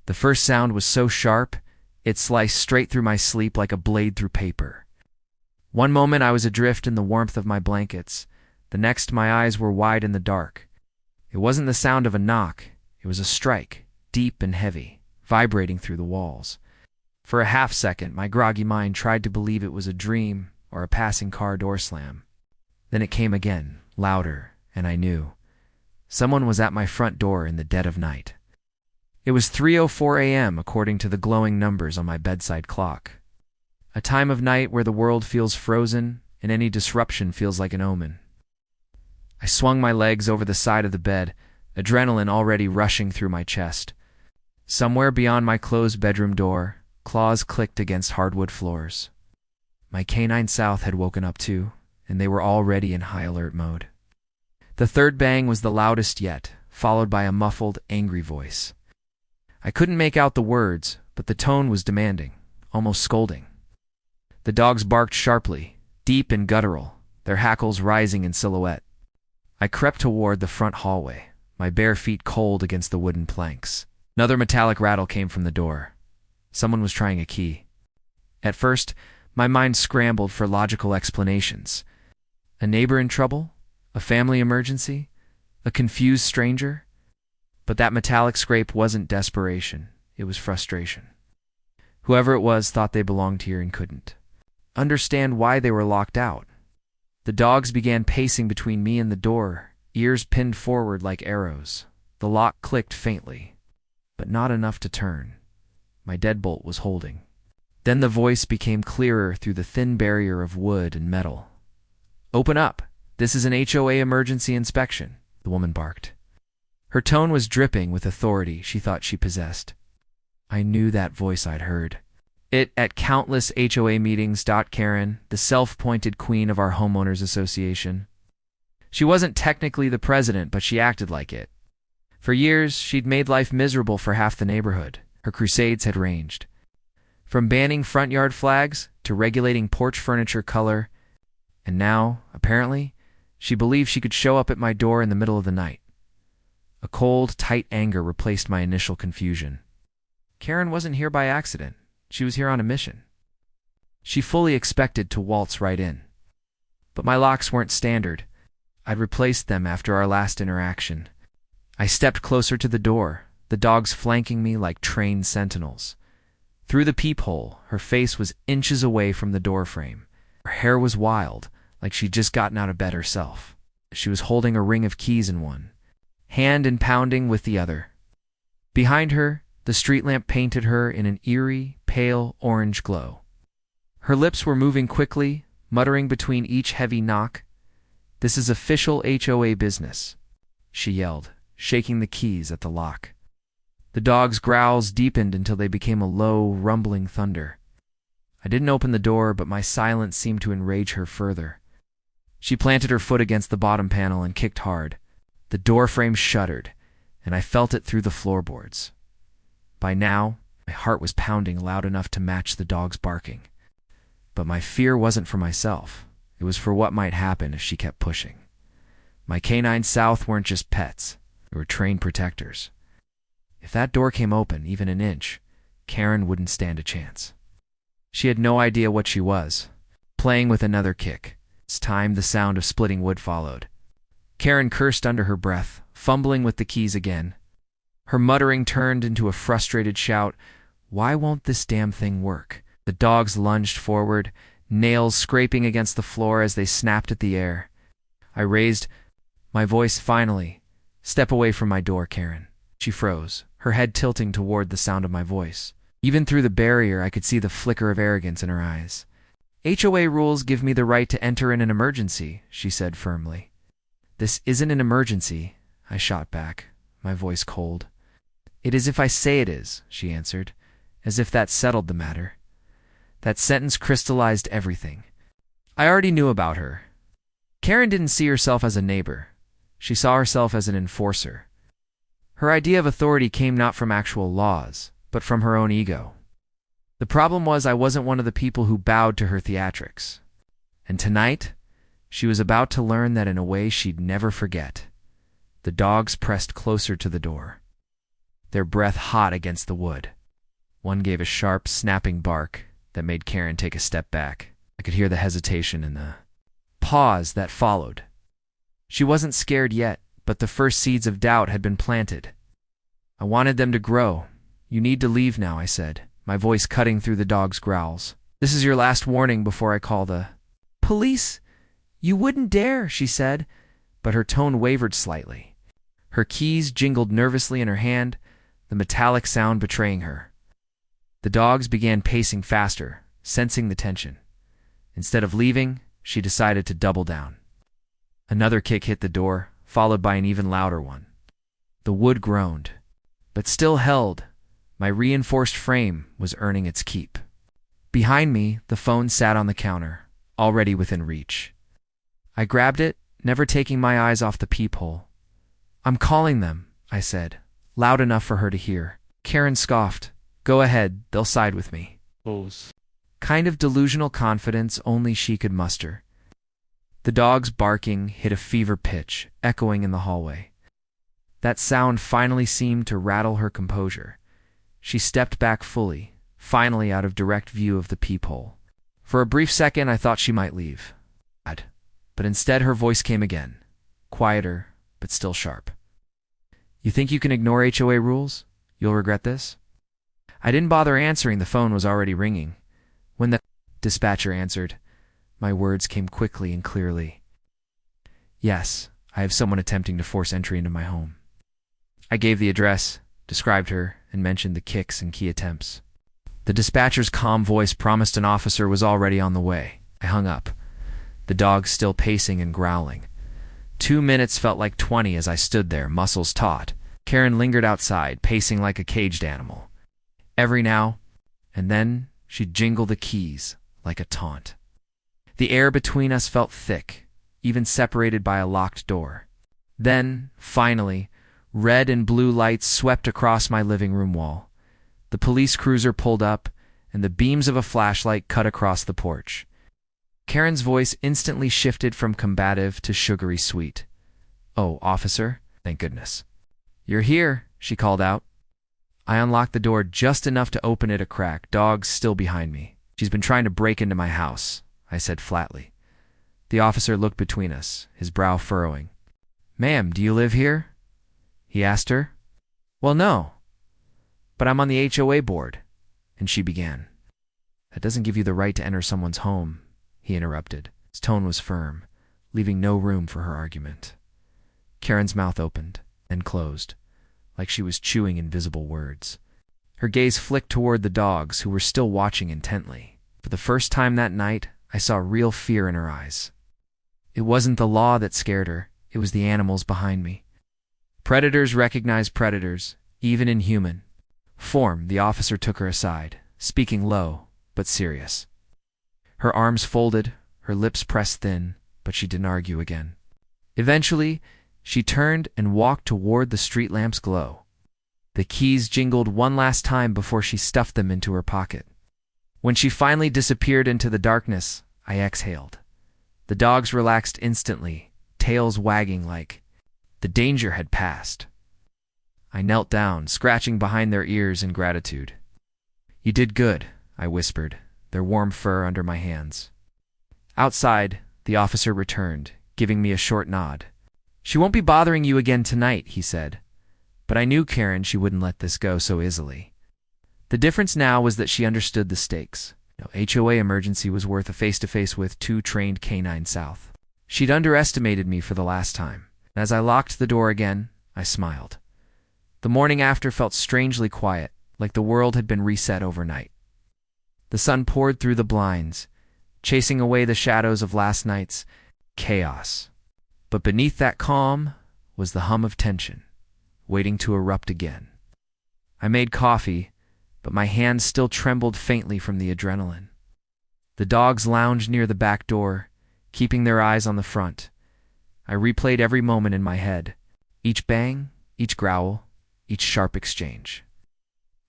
The first sound was so sharp, it sliced straight through my sleep like a blade through paper. One moment I was adrift in the warmth of my blankets. The next my eyes were wide in the dark. It wasn't the sound of a knock. It was a strike, deep and heavy, vibrating through the walls. For a half-second, my groggy mind tried to believe it was a dream or a passing car door slam. Then it came again, louder, and I knew. Someone was at my front door in the dead of night. It was 3:04 a.m. according to the glowing numbers on my bedside clock. A time of night where the world feels frozen and any disruption feels like an omen. I swung my legs over the side of the bed, adrenaline already rushing through my chest. Somewhere beyond my closed bedroom door, claws clicked against hardwood floors. My canine South had woken up too, and they were already in high alert mode. The third bang was the loudest yet, followed by a muffled, angry voice. I couldn't make out the words, but the tone was demanding, almost scolding. The dogs barked sharply, deep and guttural, their hackles rising in silhouette. I crept toward the front hallway, my bare feet cold against the wooden planks. Another metallic rattle came from the door. Someone was trying a key. At first, my mind scrambled for logical explanations. A neighbor in trouble? A family emergency? A confused stranger? But that metallic scrape wasn't desperation. It was frustration. Whoever it was thought they belonged here and couldn't understand why they were locked out. The dogs began pacing between me and the door, ears pinned forward like arrows. The lock clicked faintly, but not enough to turn. My deadbolt was holding. Then the voice became clearer through the thin barrier of wood and metal. "Open up! This is an HOA emergency inspection," the woman barked. Her tone was dripping with authority she thought she possessed. I knew that voice I'd heard. It at countless HOA meetings. Karen, the self-appointed queen of our Homeowners Association. She wasn't technically the president, but she acted like it. For years, she'd made life miserable for half the neighborhood. Her crusades had ranged from banning front yard flags to regulating porch furniture color, and now, apparently, she believed she could show up at my door in the middle of the night. A cold, tight anger replaced my initial confusion. Karen wasn't here by accident. She was here on a mission. She fully expected to waltz right in. But my locks weren't standard. I'd replaced them after our last interaction. I stepped closer to the door, the dogs flanking me like trained sentinels. Through the peephole, her face was inches away from the doorframe. Her hair was wild, like she'd just gotten out of bed herself. She was holding a ring of keys in one, hand and pounding with the other. Behind her, the street lamp painted her in an eerie, pale orange glow. Her lips were moving quickly, muttering between each heavy knock. "This is official HOA business," she yelled, shaking the keys at the lock. The dogs' growls deepened until they became a low, rumbling thunder. I didn't open the door, but my silence seemed to enrage her further. She planted her foot against the bottom panel and kicked hard. The door frame shuddered, and I felt it through the floorboards. By now, my heart was pounding loud enough to match the dog's barking. But my fear wasn't for myself. It was for what might happen if she kept pushing. My canine South weren't just pets. They were trained protectors. If that door came open, even an inch, Karen wouldn't stand a chance. She had no idea what she was, playing with another kick. It's time the sound of splitting wood followed. Karen cursed under her breath, fumbling with the keys again. Her muttering turned into a frustrated shout. "Why won't this damn thing work?" The dogs lunged forward, nails scraping against the floor as they snapped at the air. I raised my voice finally. "Step away from my door, Karen." She froze, her head tilting toward the sound of my voice. Even through the barrier, I could see the flicker of arrogance in her eyes. "HOA rules give me the right to enter in an emergency," she said firmly. "This isn't an emergency," I shot back, my voice cold. "It is if I say it is," she answered, as if that settled the matter. That sentence crystallized everything. I already knew about her. Karen didn't see herself as a neighbor. She saw herself as an enforcer. Her idea of authority came not from actual laws, but from her own ego. The problem was I wasn't one of the people who bowed to her theatrics. And tonight, she was about to learn that in a way she'd never forget. The dogs pressed closer to the door. their breath hot against the wood. One gave a sharp, snapping bark that made Karen take a step back. I could hear the hesitation and the pause that followed. She wasn't scared yet, but the first seeds of doubt had been planted. I wanted them to grow. "You need to leave now," I said, my voice cutting through the dog's growls. "This is your last warning before I call the police." "You wouldn't dare," she said, but her tone wavered slightly. Her keys jingled nervously in her hand, the metallic sound betraying her. The dogs began pacing faster, sensing the tension. Instead of leaving, she decided to double down. Another kick hit the door, followed by an even louder one. The wood groaned, but still held. My reinforced frame was earning its keep. Behind me, the phone sat on the counter, already within reach. I grabbed it, never taking my eyes off the peephole. "I'm calling them," I said, loud enough for her to hear. Karen scoffed. "Go ahead, they'll side with me." Kind of delusional confidence only she could muster. The dog's barking hit a fever pitch, echoing in the hallway. That sound finally seemed to rattle her composure. She stepped back fully, finally out of direct view of the peephole. For a brief second, I thought she might leave. But instead her voice came again, quieter, but still sharp. "You think you can ignore HOA rules? You'll regret this?" I didn't bother answering, the phone was already ringing. When the dispatcher answered, my words came quickly and clearly. "Yes, I have someone attempting to force entry into my home." I gave the address, described her, and mentioned the kicks and key attempts. The dispatcher's calm voice promised an officer was already on the way. I hung up, the dog still pacing and growling. 2 minutes felt like 20 as I stood there, muscles taut. Karen lingered outside, pacing like a caged animal. Every now and then, she'd jingle the keys like a taunt. The air between us felt thick, even separated by a locked door. Then, finally, red and blue lights swept across my living room wall. The police cruiser pulled up, and the beams of a flashlight cut across the porch. Karen's voice instantly shifted from combative to sugary sweet. "Oh, officer, thank goodness." "You're here," she called out. I unlocked the door just enough to open it a crack, dogs still behind me. "She's been trying to break into my house," I said flatly. The officer looked between us, his brow furrowing. "Ma'am, do you live here?" he asked her. "Well, no, but I'm on the HOA board," and she began. "That doesn't give you the right to enter someone's home," he interrupted. His tone was firm, leaving no room for her argument. Karen's mouth opened, then closed, like she was chewing invisible words. Her gaze flicked toward the dogs, who were still watching intently. For the first time that night, I saw real fear in her eyes. It wasn't the law that scared her, it was the animals behind me. Predators recognize predators, even in human form. The officer took her aside, speaking low, but serious. Her arms folded, her lips pressed thin, but she didn't argue again. Eventually, she turned and walked toward the street lamp's glow. The keys jingled one last time before she stuffed them into her pocket. When she finally disappeared into the darkness, I exhaled. The dogs relaxed instantly, tails wagging like the danger had passed. I knelt down, scratching behind their ears in gratitude. "You did good," I whispered, their warm fur under my hands. Outside, the officer returned, giving me a short nod. "She won't be bothering you again tonight," he said. But I knew Karen, she wouldn't let this go so easily. The difference now was that she understood the stakes. No HOA emergency was worth a face-to-face with 2 trained canines south. She'd underestimated me for the last time. As I locked the door again, I smiled. The morning after felt strangely quiet, like the world had been reset overnight. The sun poured through the blinds, chasing away the shadows of last night's chaos. But beneath that calm was the hum of tension, waiting to erupt again. I made coffee, but my hands still trembled faintly from the adrenaline. The dogs lounged near the back door, keeping their eyes on the front. I replayed every moment in my head, each bang, each growl, each sharp exchange.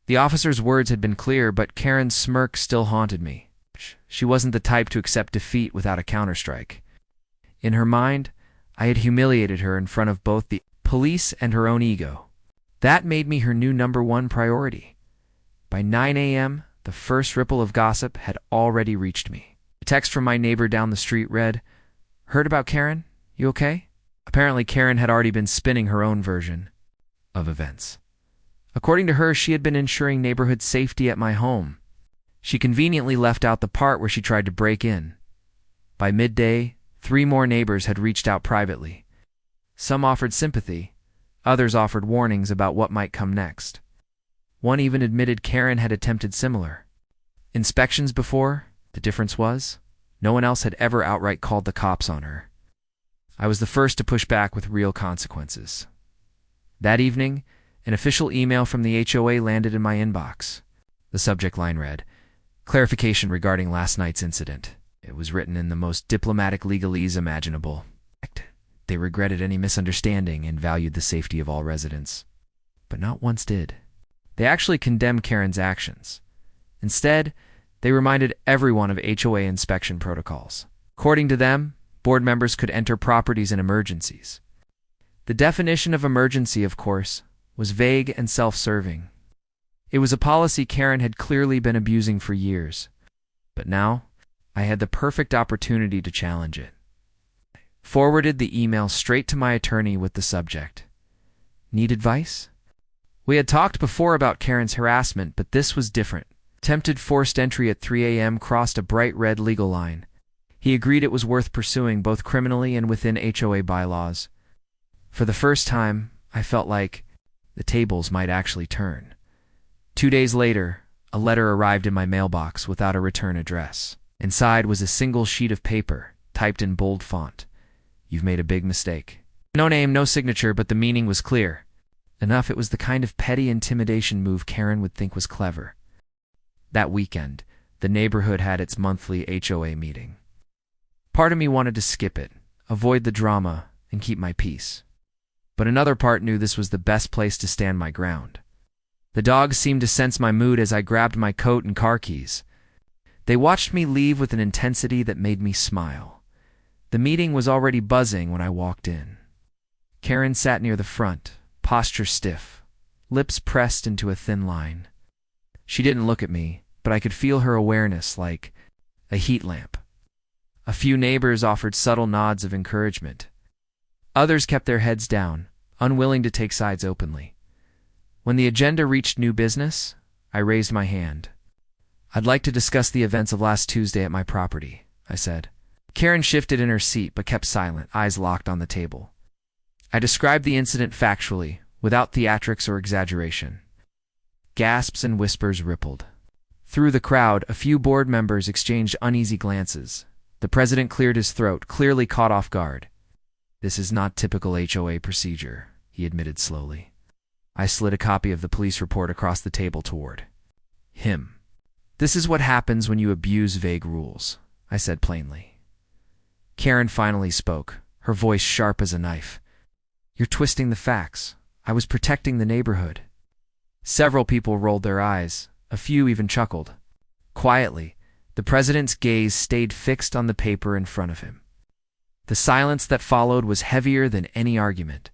The officer's words had been clear, but Karen's smirk still haunted me. She wasn't the type to accept defeat without a counterstrike. In her mind, I had humiliated her in front of both the police and her own ego. That made me her new #1 priority. By 9 a.m., the first ripple of gossip had already reached me. A text from my neighbor down the street read, "Heard about Karen? You okay?" Apparently, Karen had already been spinning her own version of events. According to her, she had been ensuring neighborhood safety at my home. She conveniently left out the part where she tried to break in. By midday, 3 more neighbors had reached out privately. Some offered sympathy, others offered warnings about what might come next. One even admitted Karen had attempted similar inspections before. The difference was, no one else had ever outright called the cops on her. I was the first to push back with real consequences. That evening, an official email from the HOA landed in my inbox. The subject line read, "Clarification regarding last night's incident." It was written in the most diplomatic legalese imaginable. They regretted any misunderstanding and valued the safety of all residents. But not once did they actually condemn Karen's actions. Instead, they reminded everyone of HOA inspection protocols. According to them, board members could enter properties in emergencies. The definition of emergency, of course, was vague and self-serving. It was a policy Karen had clearly been abusing for years. But now, I had the perfect opportunity to challenge it. Forwarded the email straight to my attorney with the subject, "Need advice?" We had talked before about Karen's harassment, but this was different. Attempted forced entry at 3 a.m. crossed a bright red legal line. He agreed it was worth pursuing both criminally and within HOA bylaws. For the first time, I felt like the tables might actually turn. 2 days later, a letter arrived in my mailbox without a return address. Inside was a single sheet of paper, typed in bold font. "You've made a big mistake." No name, no signature, but the meaning was clear. Enough it was the kind of petty intimidation move Karen would think was clever. That weekend, the neighborhood had its monthly HOA meeting. Part of me wanted to skip it, avoid the drama, and keep my peace. But another part knew this was the best place to stand my ground. The dogs seemed to sense my mood as I grabbed my coat and car keys. They watched me leave with an intensity that made me smile. The meeting was already buzzing when I walked in. Karen sat near the front, posture stiff, lips pressed into a thin line. She didn't look at me, but I could feel her awareness like a heat lamp. A few neighbors offered subtle nods of encouragement. Others kept their heads down, unwilling to take sides openly. When the agenda reached new business, I raised my hand. "I'd like to discuss the events of last Tuesday at my property," I said. Karen shifted in her seat but kept silent, eyes locked on the table. I described the incident factually, without theatrics or exaggeration. Gasps and whispers rippled. Through the crowd, a few board members exchanged uneasy glances. The president cleared his throat, clearly caught off guard. "This is not typical HOA procedure," he admitted slowly. I slid a copy of the police report across the table toward him. "This is what happens when you abuse vague rules," I said plainly. Karen finally spoke, her voice sharp as a knife. "You're twisting the facts. I was protecting the neighborhood." Several people rolled their eyes. A few even chuckled. Quietly, the president's gaze stayed fixed on the paper in front of him. The silence that followed was heavier than any argument.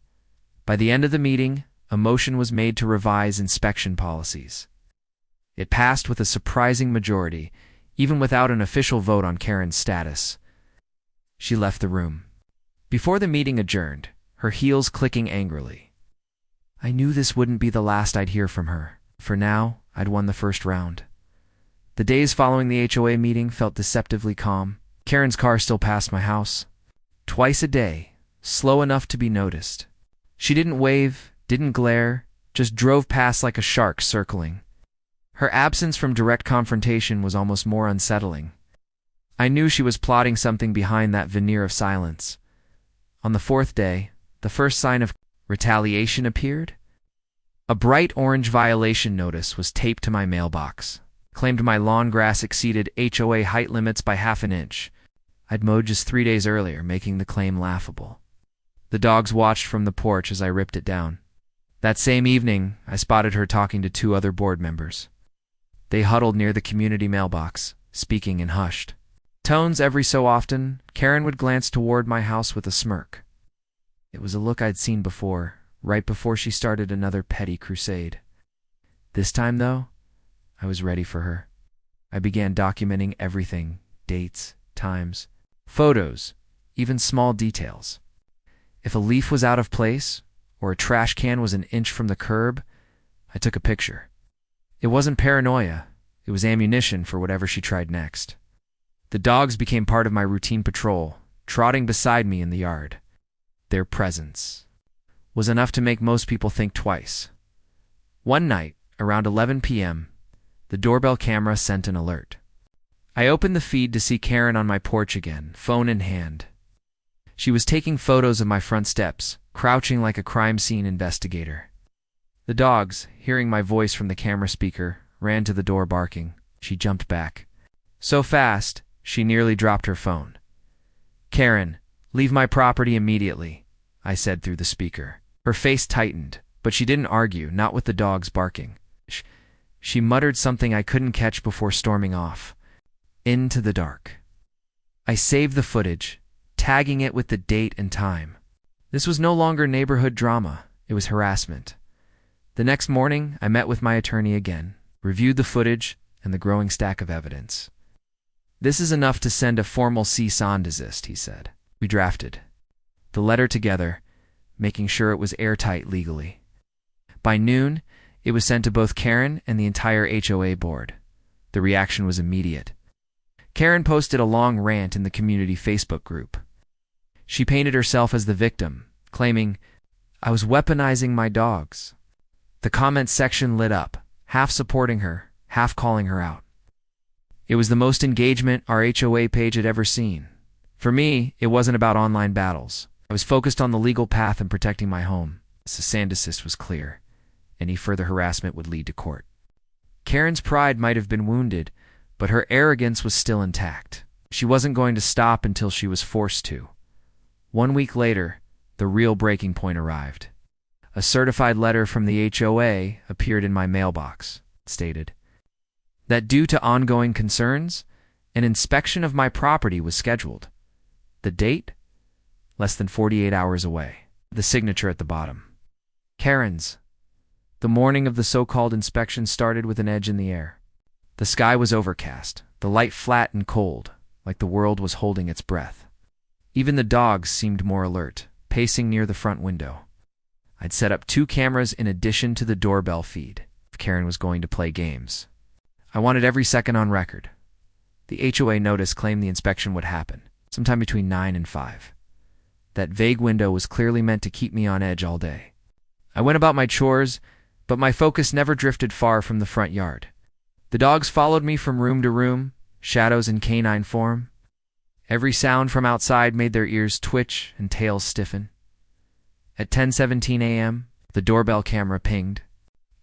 By the end of the meeting, a motion was made to revise inspection policies. It passed with a surprising majority, even without an official vote on Karen's status. She left the room. Before the meeting adjourned, her heels clicking angrily. I knew this wouldn't be the last I'd hear from her. For now, I'd won the first round. The days following the HOA meeting felt deceptively calm. Karen's car still passed my house. Twice a day, slow enough to be noticed. She didn't wave, didn't glare, just drove past like a shark circling. Her absence from direct confrontation was almost more unsettling. I knew she was plotting something behind that veneer of silence. On the 4th day, the first sign of retaliation appeared. A bright orange violation notice was taped to my mailbox. Claimed my lawn grass exceeded HOA height limits by half an inch. I'd mowed just 3 days earlier, making the claim laughable. The dogs watched from the porch as I ripped it down. That same evening, I spotted her talking to 2 other board members. They huddled near the community mailbox, speaking in hushed tones. Every so often, Karen would glance toward my house with a smirk. It was a look I'd seen before, right before she started another petty crusade. This time, though, I was ready for her. I began documenting everything: dates, times, photos, even small details. If a leaf was out of place, or a trash can was an inch from the curb, I took a picture. It wasn't paranoia, it was ammunition for whatever she tried next. The dogs became part of my routine patrol, trotting beside me in the yard. Their presence was enough to make most people think twice. One night, around 11 p.m., the doorbell camera sent an alert. I opened the feed to see Karen on my porch again, phone in hand. She was taking photos of my front steps, crouching like a crime scene investigator. The dogs, hearing my voice from the camera speaker, ran to the door barking. She jumped back. So fast, she nearly dropped her phone. "Karen, leave my property immediately," I said through the speaker. Her face tightened, but she didn't argue, not with the dogs barking. She muttered something I couldn't catch before storming off, into the dark. I saved the footage, tagging it with the date and time. This was no longer neighborhood drama, it was harassment. The next morning, I met with my attorney again, reviewed the footage and the growing stack of evidence. "This is enough to send a formal cease and desist," he said. We drafted the letter together, making sure it was airtight legally. By noon, it was sent to both Karen and the entire HOA board. The reaction was immediate. Karen posted a long rant in the community Facebook group. She painted herself as the victim, claiming, "I was weaponizing my dogs." The comments section lit up, half supporting her, half calling her out. It was the most engagement our HOA page had ever seen. For me, it wasn't about online battles. I was focused on the legal path and protecting my home. The cease and desist was clear. Any further harassment would lead to court. Karen's pride might have been wounded, but her arrogance was still intact. She wasn't going to stop until she was forced to. 1 week later, the real breaking point arrived. A certified letter from the HOA appeared in my mailbox. It stated that due to ongoing concerns, an inspection of my property was scheduled. The date? Less than 48 hours away. The signature at the bottom: Karen's. The morning of the so-called inspection started with an edge in the air. The sky was overcast, the light flat and cold, like the world was holding its breath. Even the dogs seemed more alert, pacing near the front window. I'd set up 2 cameras in addition to the doorbell feed, if Karen was going to play games. I wanted every second on record. The HOA notice claimed the inspection would happen, sometime between 9 and 5. That vague window was clearly meant to keep me on edge all day. I went about my chores, but my focus never drifted far from the front yard. The dogs followed me from room to room, shadows in canine form. Every sound from outside made their ears twitch and tails stiffen. At 10:17 a.m., the doorbell camera pinged.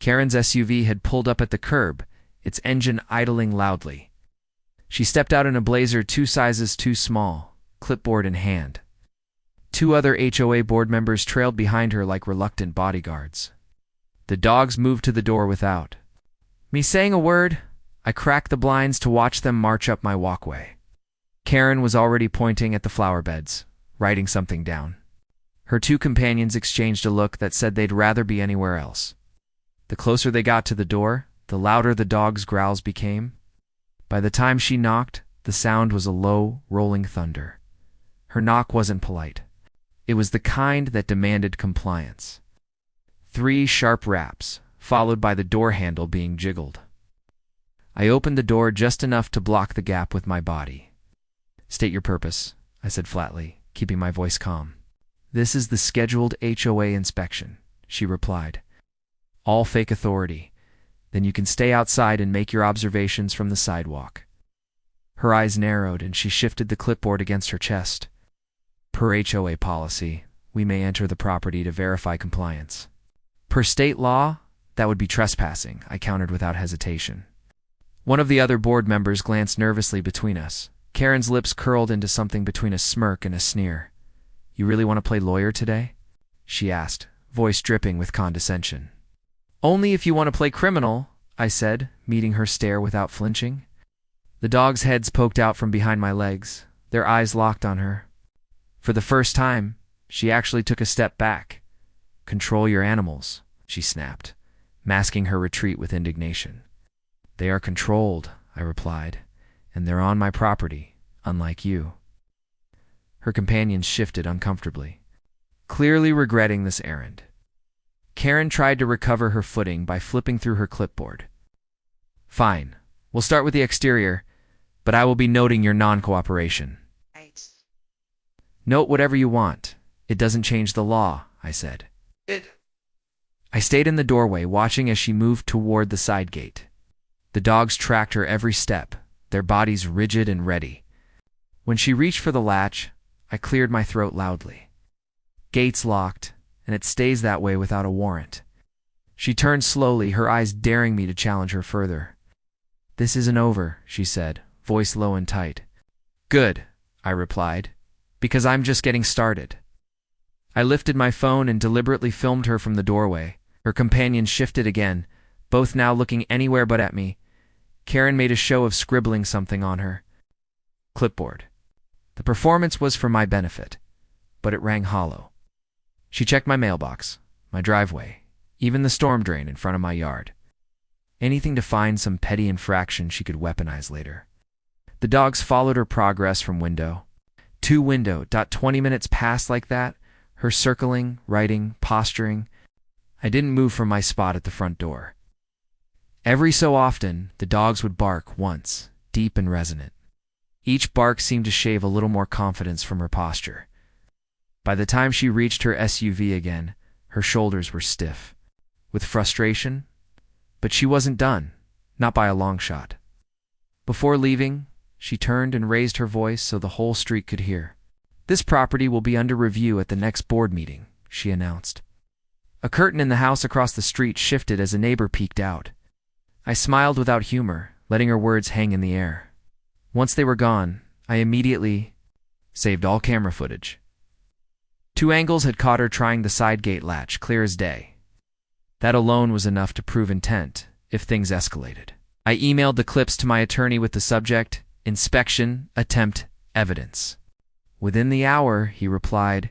Karen's SUV had pulled up at the curb, its engine idling loudly. She stepped out in a blazer 2 sizes too small, clipboard in hand. 2 other HOA board members trailed behind her like reluctant bodyguards. The dogs moved to the door without me saying a word. I cracked the blinds to watch them march up my walkway. Karen was already pointing at the flower beds, writing something down. Her 2 companions exchanged a look that said they'd rather be anywhere else. The closer they got to the door, the louder the dog's growls became. By the time she knocked, the sound was a low, rolling thunder. Her knock wasn't polite. It was the kind that demanded compliance. 3 sharp raps, followed by the door handle being jiggled. I opened the door just enough to block the gap with my body. "State your purpose," I said flatly, keeping my voice calm. "This is the scheduled HOA inspection," she replied. "All fake authority. Then you can stay outside and make your observations from the sidewalk." Her eyes narrowed and she shifted the clipboard against her chest. "Per HOA policy, we may enter the property to verify compliance." "Per state law, that would be trespassing," I countered without hesitation. One of the other board members glanced nervously between us. Karen's lips curled into something between a smirk and a sneer. "You really want to play lawyer today?" she asked, voice dripping with condescension. "Only if you want to play criminal," I said, meeting her stare without flinching. The dogs' heads poked out from behind my legs, their eyes locked on her. For the first time, she actually took a step back. Control your animals, she snapped, masking her retreat with indignation. They are controlled, I replied, and they're on my property, unlike you. Her companions shifted uncomfortably, clearly regretting this errand. Karen tried to recover her footing by flipping through her clipboard. Fine, we'll start with the exterior, but I will be noting your non-cooperation. Right. Note whatever you want. It doesn't change the law, I said. I stayed in the doorway, watching as she moved toward the side gate. The dogs tracked her every step, their bodies rigid and ready. When she reached for the latch, I cleared my throat loudly. Gate's locked, and it stays that way without a warrant. She turned slowly, her eyes daring me to challenge her further. This isn't over, she said, voice low and tight. Good, I replied, because I'm just getting started. I lifted my phone and deliberately filmed her from the doorway. Her companions shifted again, both now looking anywhere but at me. Karen made a show of scribbling something on her clipboard. The performance was for my benefit, but it rang hollow. She checked my mailbox, my driveway, even the storm drain in front of my yard. Anything to find some petty infraction she could weaponize later. The dogs followed her progress from window to window. 20 minutes passed like that, her circling, writing, posturing. I didn't move from my spot at the front door. Every so often, the dogs would bark once, deep and resonant. Each bark seemed to shave a little more confidence from her posture. By the time she reached her SUV again, her shoulders were stiff with frustration, but she wasn't done, not by a long shot. Before leaving, she turned and raised her voice so the whole street could hear. This property will be under review at the next board meeting, she announced. A curtain in the house across the street shifted as a neighbor peeked out. I smiled without humor, letting her words hang in the air. Once they were gone, I immediately saved all camera footage. 2 angles had caught her trying the side gate latch, clear as day. That alone was enough to prove intent, if things escalated. I emailed the clips to my attorney with the subject, inspection, attempt, evidence. Within the hour, he replied,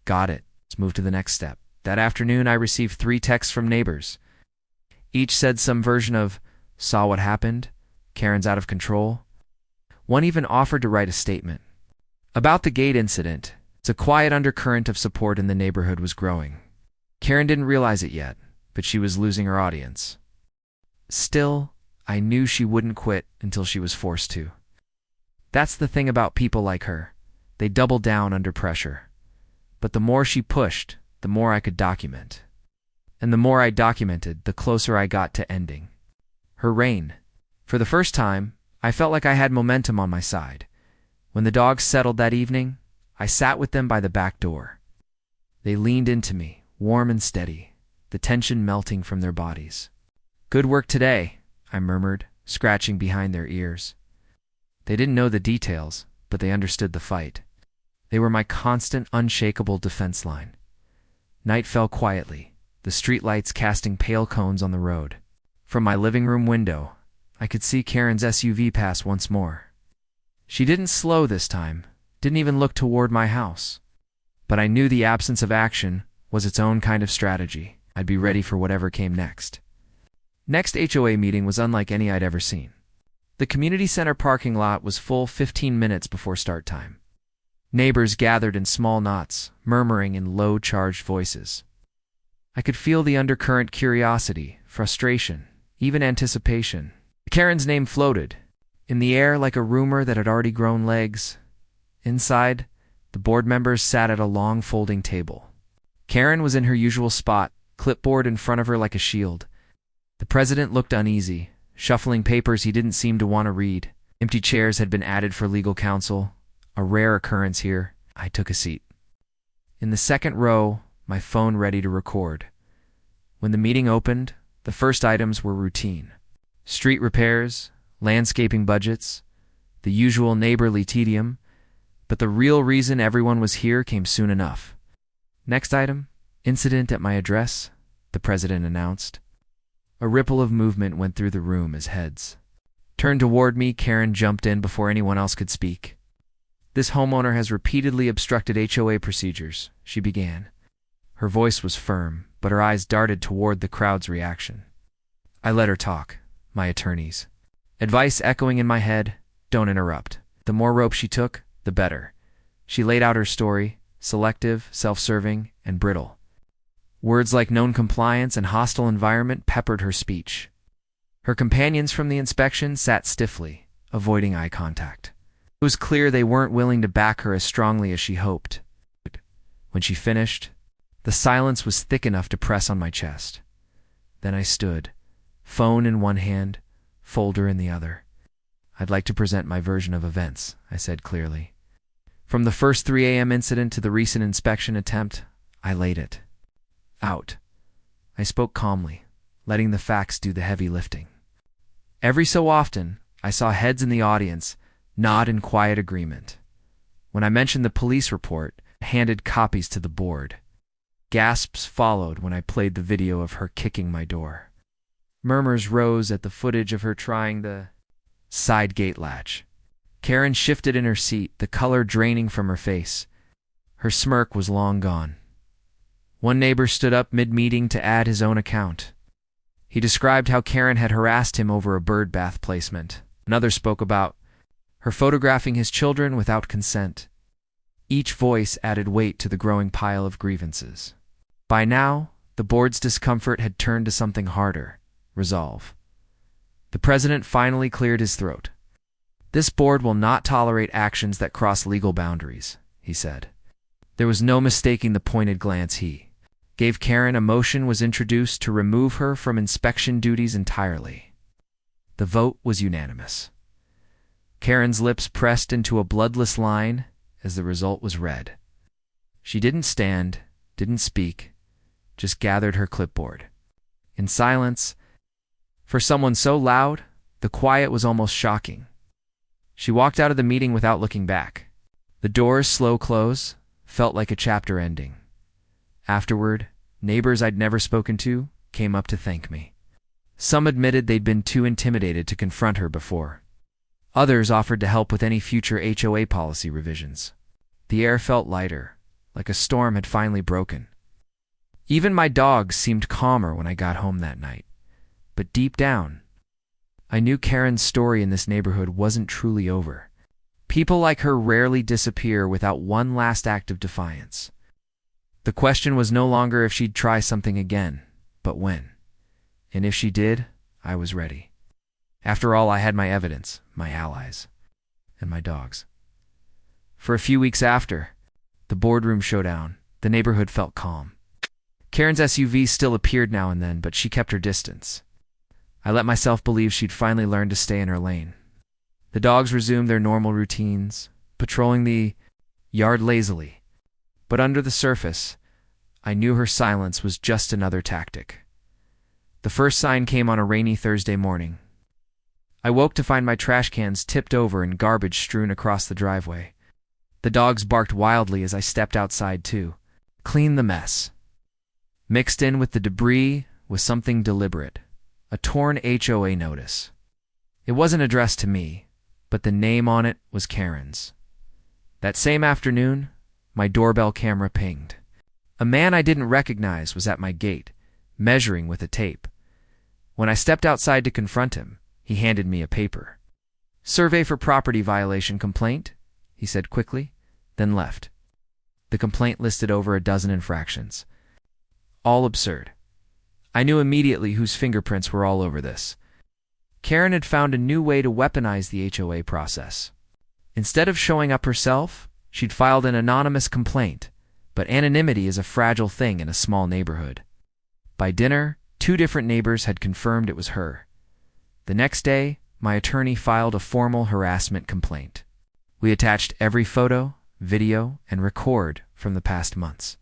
got it, let's move to the next step. That afternoon, I received 3 texts from neighbors. Each said some version of, saw what happened, Karen's out of control. One even offered to write a statement. About the gate incident, a quiet undercurrent of support in the neighborhood was growing. Karen didn't realize it yet, but she was losing her audience. Still, I knew she wouldn't quit until she was forced to. That's the thing about people like her. They double down under pressure. But the more she pushed, the more I could document. And the more I documented, the closer I got to ending her reign. For the first time, I felt like I had momentum on my side. When the dogs settled that evening, I sat with them by the back door. They leaned into me, warm and steady, the tension melting from their bodies. Good work today, I murmured, scratching behind their ears. They didn't know the details, but they understood the fight. They were my constant, unshakable defense line. Night fell quietly, the streetlights casting pale cones on the road. From my living room window, I could see Karen's SUV pass once more. She didn't slow this time, didn't even look toward my house. But I knew the absence of action was its own kind of strategy. I'd be ready for whatever came next. Next HOA meeting was unlike any I'd ever seen. The community center parking lot was full 15 minutes before start time. Neighbors gathered in small knots, murmuring in low-charged voices. I could feel the undercurrent curiosity, frustration, even anticipation. Karen's name floated in the air like a rumor that had already grown legs. Inside, the board members sat at a long folding table. Karen was in her usual spot, clipboard in front of her like a shield. The president looked uneasy, shuffling papers he didn't seem to want to read. Empty chairs had been added for legal counsel, a rare occurrence here. I took a seat. In the second row, my phone ready to record. When the meeting opened, the first items were routine. Street repairs, landscaping budgets, the usual neighborly tedium, but the real reason everyone was here came soon enough. Next item, incident at my address, the president announced. A ripple of movement went through the room as heads turned toward me. Karen jumped in before anyone else could speak. This homeowner has repeatedly obstructed HOA procedures, she began. Her voice was firm, but her eyes darted toward the crowd's reaction. I let her talk, my attorney's advice echoing in my head, "Don't interrupt." The more rope she took, the better. She laid out her story, selective, self-serving, and brittle. Words like known compliance and hostile environment peppered her speech. Her companions from the inspection sat stiffly, avoiding eye contact. It was clear they weren't willing to back her as strongly as she hoped. When she finished, the silence was thick enough to press on my chest. Then I stood, phone in one hand, folder in the other. "I'd like to present my version of events," I said clearly. From the first 3 a.m. incident to the recent inspection attempt, I laid it out. I spoke calmly, letting the facts do the heavy lifting. Every so often, I saw heads in the audience nod in quiet agreement. When I mentioned the police report, I handed copies to the board. Gasps followed when I played the video of her kicking my door. Murmurs rose at the footage of her trying the side gate latch. Karen shifted in her seat, the color draining from her face. Her smirk was long gone. One neighbor stood up mid-meeting to add his own account. He described how Karen had harassed him over a bird bath placement. Another spoke about her photographing his children without consent. Each voice added weight to the growing pile of grievances. By now, the board's discomfort had turned to something harder: resolve. The president finally cleared his throat. "This board will not tolerate actions that cross legal boundaries," he said. There was no mistaking the pointed glance he gave Karen. A motion was introduced to remove her from inspection duties entirely. The vote was unanimous. Karen's lips pressed into a bloodless line as the result was read. She didn't stand, didn't speak, just gathered her clipboard. In silence, for someone so loud, the quiet was almost shocking. She walked out of the meeting without looking back. The door's slow close felt like a chapter ending. Afterward, neighbors I'd never spoken to came up to thank me. Some admitted they'd been too intimidated to confront her before. Others offered to help with any future HOA policy revisions. The air felt lighter, like a storm had finally broken. Even my dogs seemed calmer when I got home that night. But deep down, I knew Karen's story in this neighborhood wasn't truly over. People like her rarely disappear without one last act of defiance. The question was no longer if she'd try something again, but when. And if she did, I was ready. After all, I had my evidence, my allies, and my dogs. For a few weeks after the boardroom showdown, the neighborhood felt calm. Karen's SUV still appeared now and then, but she kept her distance. I let myself believe she'd finally learned to stay in her lane. The dogs resumed their normal routines, patrolling the yard lazily. But under the surface, I knew her silence was just another tactic. The first sign came on a rainy Thursday morning. I woke to find my trash cans tipped over and garbage strewn across the driveway. The dogs barked wildly as I stepped outside to clean the mess. Mixed in with the debris was something deliberate, a torn HOA notice. It wasn't addressed to me, but the name on it was Karen's. That same afternoon, my doorbell camera pinged. A man I didn't recognize was at my gate, measuring with a tape. When I stepped outside to confront him, he handed me a paper. "Survey for property violation complaint," he said quickly, then left. The complaint listed over a dozen infractions. All absurd. I knew immediately whose fingerprints were all over this. Karen had found a new way to weaponize the HOA process. Instead of showing up herself, she'd filed an anonymous complaint, but anonymity is a fragile thing in a small neighborhood. By dinner, 2 different neighbors had confirmed it was her. The next day, my attorney filed a formal harassment complaint. We attached every photo, video, and record from the past months.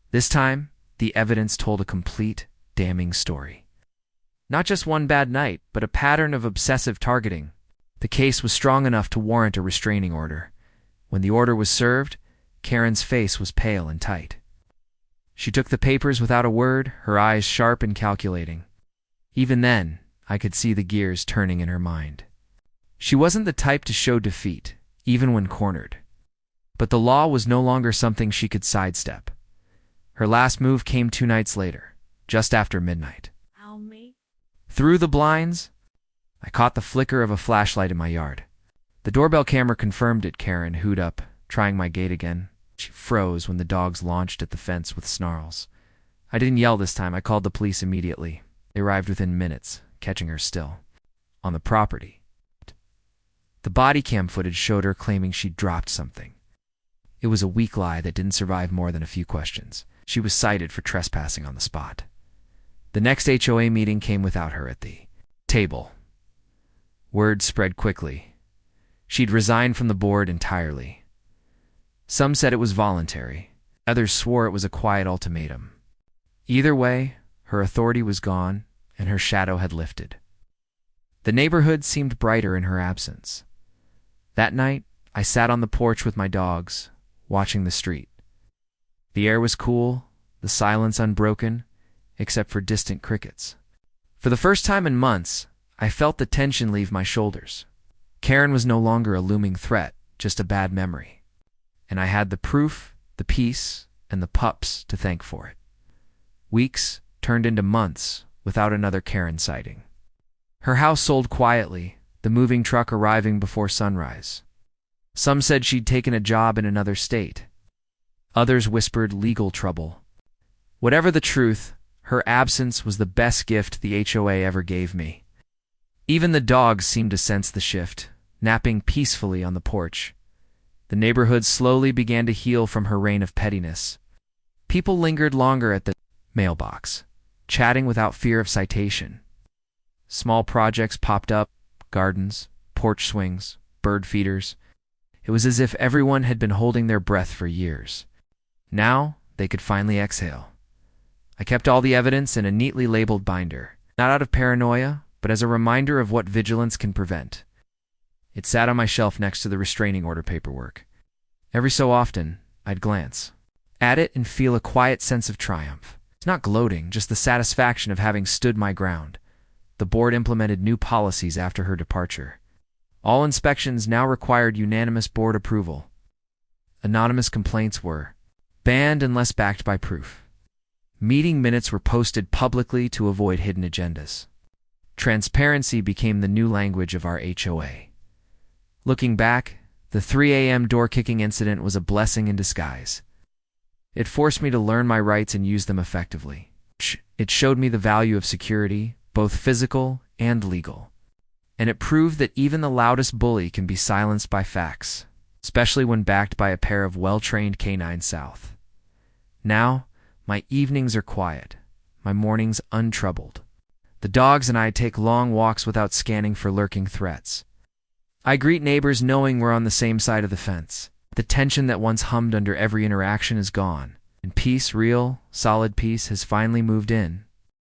This time, the evidence told a complete, damning story. Not just one bad night, but a pattern of obsessive targeting. The case was strong enough to warrant a restraining order. When the order was served, Karen's face was pale and tight. She took the papers without a word, her eyes sharp and calculating. Even then, I could see the gears turning in her mind. She wasn't the type to show defeat, even when cornered. But the law was no longer something she could sidestep. Her last move came 2 nights later, just after midnight. Ow me. Through the blinds, I caught the flicker of a flashlight in my yard. The doorbell camera confirmed it. Karen hooed up, trying my gate again. She froze when the dogs launched at the fence with snarls. I didn't yell this time. I called the police immediately. They arrived within minutes, catching her still on the property. The body cam footage showed her claiming she'd dropped something. It was a weak lie that didn't survive more than a few questions. She was cited for trespassing on the spot. The next HOA meeting came without her at the table. Word spread quickly. She'd resigned from the board entirely. Some said it was voluntary. Others swore it was a quiet ultimatum. Either way, her authority was gone, and her shadow had lifted. The neighborhood seemed brighter in her absence. That night, I sat on the porch with my dogs, watching the street. The air was cool, the silence unbroken, except for distant crickets. For the first time in months, I felt the tension leave my shoulders. Karen was no longer a looming threat, just a bad memory. And I had the proof, the peace, and the pups to thank for it. Weeks turned into months without another Karen sighting. Her house sold quietly, the moving truck arriving before sunrise. Some said she'd taken a job in another state. Others whispered legal trouble. Whatever the truth, her absence was the best gift the HOA ever gave me. Even the dogs seemed to sense the shift, napping peacefully on the porch. The neighborhood slowly began to heal from her reign of pettiness. People lingered longer at the mailbox, chatting without fear of citation. Small projects popped up, gardens, porch swings, bird feeders. It was as if everyone had been holding their breath for years. Now, they could finally exhale. I kept all the evidence in a neatly labeled binder, not out of paranoia, but as a reminder of what vigilance can prevent. It sat on my shelf next to the restraining order paperwork. Every so often, I'd glance at it and feel a quiet sense of triumph. It's not gloating, just the satisfaction of having stood my ground. The board implemented new policies after her departure. All inspections now required unanimous board approval. Anonymous complaints were banned unless backed by proof. Meeting minutes were posted publicly to avoid hidden agendas. Transparency became the new language of our HOA. Looking back, the 3 a.m. door-kicking incident was a blessing in disguise. It forced me to learn my rights and use them effectively. It showed me the value of security, both physical and legal. And it proved that even the loudest bully can be silenced by facts, especially when backed by a pair of well-trained canines south. Now, my evenings are quiet, my mornings untroubled. The dogs and I take long walks without scanning for lurking threats. I greet neighbors knowing we're on the same side of the fence. The tension that once hummed under every interaction is gone, and peace, real, solid peace, has finally moved in.